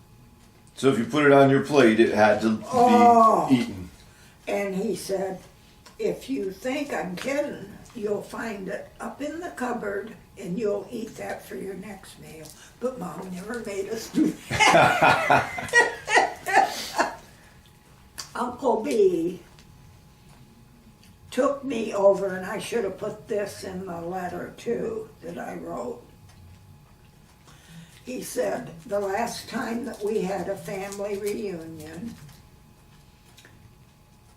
So if you put it on your plate, it had to be eaten. And he said, if you think I'm kidding, you'll find it up in the cupboard and you'll eat that for your next meal. But Mom never made us do that. Uncle B took me over, and I should have put this in the letter too that I wrote. He said, the last time that we had a family reunion,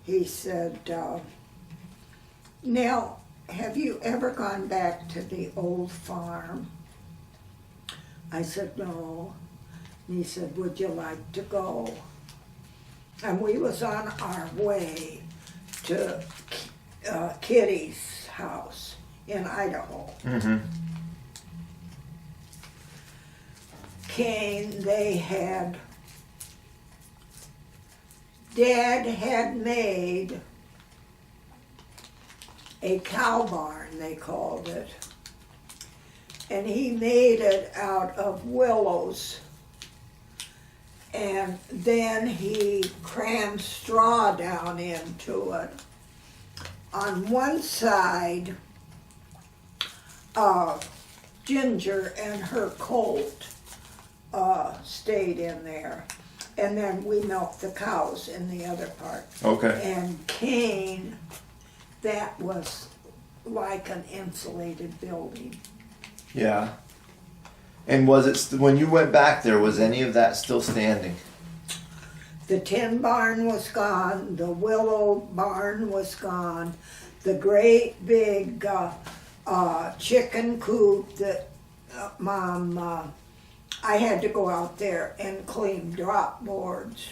he said, Nell, have you ever gone back to the old farm? I said, no. And he said, would you like to go? And we was on our way to Kitty's house in Idaho. Mm-hmm. Caine, Dad had made a cow barn, they called it. And he made it out of willows. And then he crammed straw down into it. On one side, Ginger and her colt stayed in there. And then we milked the cows in the other part. Okay. And Caine, that was like an insulated building. Yeah. And was it when you went back there? Was any of that still standing? The tin barn was gone. The willow barn was gone. The great big chicken coop that Mom, I had to go out there and clean drop boards.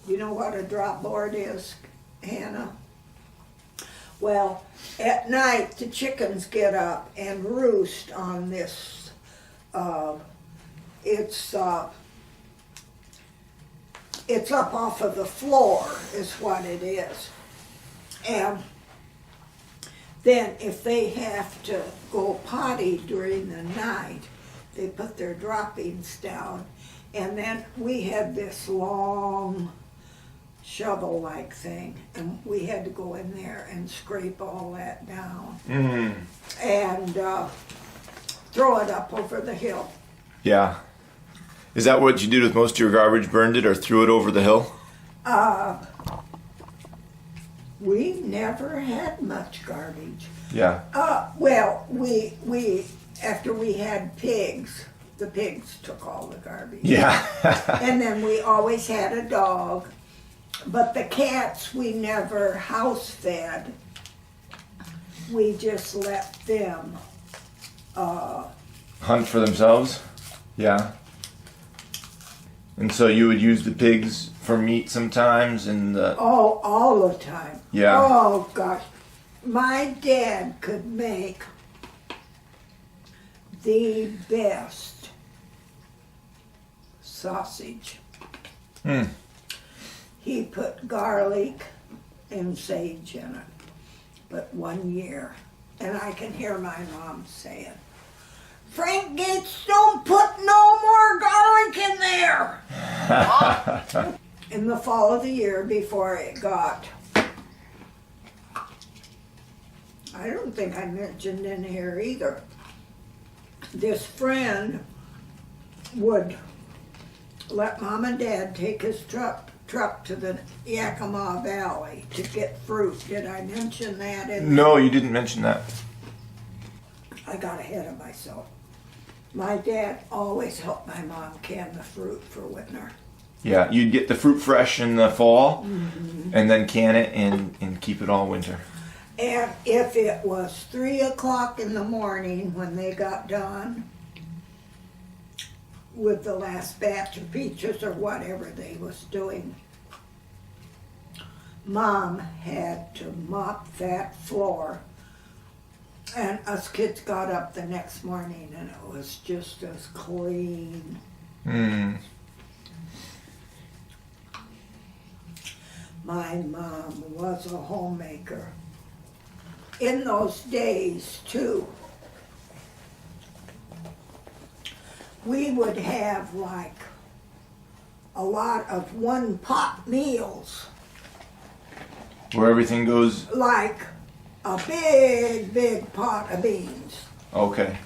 You know what a drop board is, Hannah? Well, at night the chickens get up and roost on this. It's up off of the floor is what it is. And then if they have to go potty during the night, they put their droppings down. And then we had this long shovel-like thing, and we had to go in there and scrape all that down and throw it up over the hill. Yeah. Is that what you did with most of your garbage? Burned it or threw it over the hill? We never had much garbage. Yeah. Well, we after we had pigs, the pigs took all the garbage. Yeah. And then we always had a dog, but the cats we never house fed. We just let them Hunt for themselves? Yeah. And so you would use the pigs for meat sometimes and the... Oh, all the time. Yeah. Oh, gosh. My dad could make the best sausage. He put garlic and sage in it. But one year, and I can hear my mom saying, Frank Gates, don't put no more garlic in there. In the fall of the year before it got, I don't think I mentioned in here either, this friend would let Mom and Dad take his truck to the Yakima Valley to get fruit. Did I mention that? No, you didn't mention that. I got ahead of myself. My dad always helped my mom can the fruit for winter. Yeah, you'd get the fruit fresh in the fall and then can it and keep it all winter. And if it was 3 o'clock in the morning when they got done with the last batch of peaches or whatever they was doing, Mom had to mop that floor. And us kids got up the next morning and it was just as clean. My mom was a homemaker. In those days, too, we would have like a lot of one-pot meals. Where everything goes... Like a big, big pot of beans. Okay.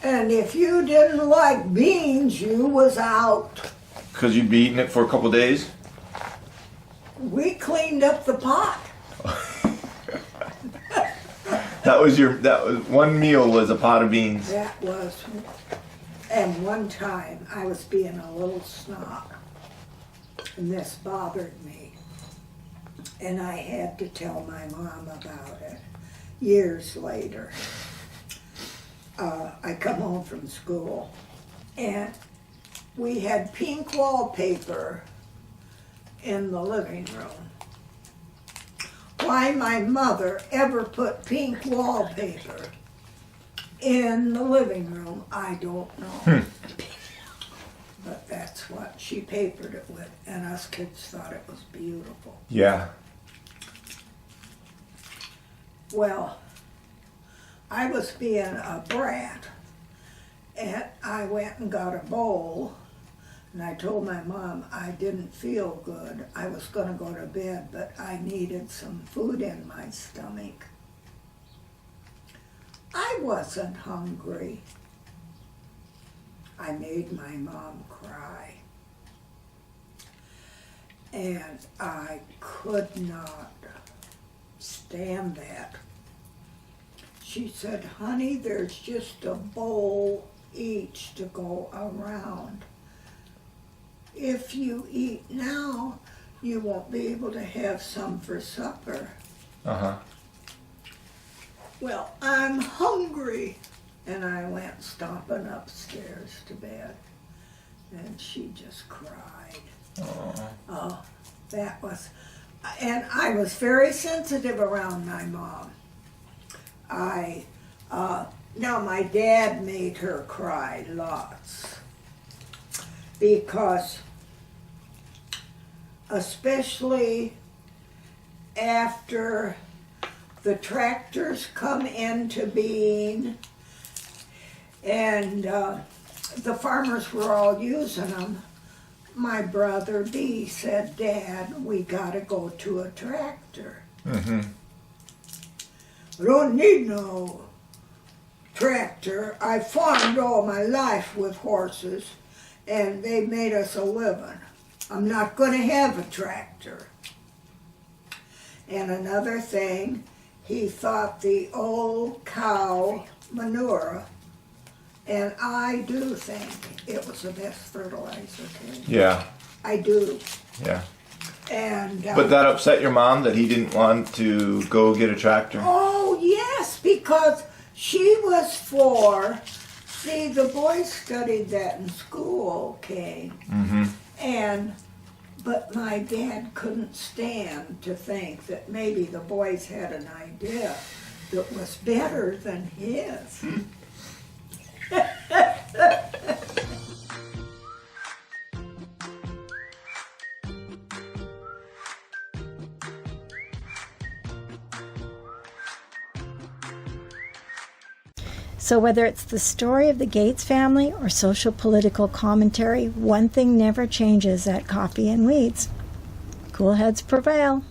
And if you didn't like beans, you was out. Because you'd be eating it for a couple days? We cleaned up the pot. That was one meal was a pot of beans. That was, and one time I was being a little snot, and this bothered me. And I had to tell my mom about it years later. I come home from school, and we had pink wallpaper in the living room. Why my mother ever put pink wallpaper in the living room, I don't know. But that's what she papered it with, and us kids thought it was beautiful. Yeah. Well, I was being a brat, and I went and got a bowl, and I told my mom I didn't feel good. I was going to go to bed, but I needed some food in my stomach. I wasn't hungry. I made my mom cry. And I could not stand that. she said, honey, there's just a bowl each to go around. If you eat now, you won't be able to have some for supper. Uh-huh. Well, I'm hungry. And I went stomping upstairs to bed. And she just cried. Oh, that was, and I was very sensitive around my mom. Now my dad made her cry lots. Because especially after the tractors come into being and the farmers were all using them, my brother B said, Dad, we gotta go to a tractor. Mm-hmm. I don't need no tractor. I farmed all my life with horses and they made us a living. I'm not gonna have a tractor. And another thing, he thought the old cow manure, and I do think it was the best fertilizer. Yeah. I do. Yeah. And But that upset your mom that he didn't want to go get a tractor? oh yes, because she was for, see, the boys studied that in school, Caine. Mm-hmm. But my dad couldn't stand to think that maybe the boys had an idea that was better than his. So whether it's the story of the Gates family or social political commentary, one thing never changes at Coffee and Weeds. Cool heads prevail.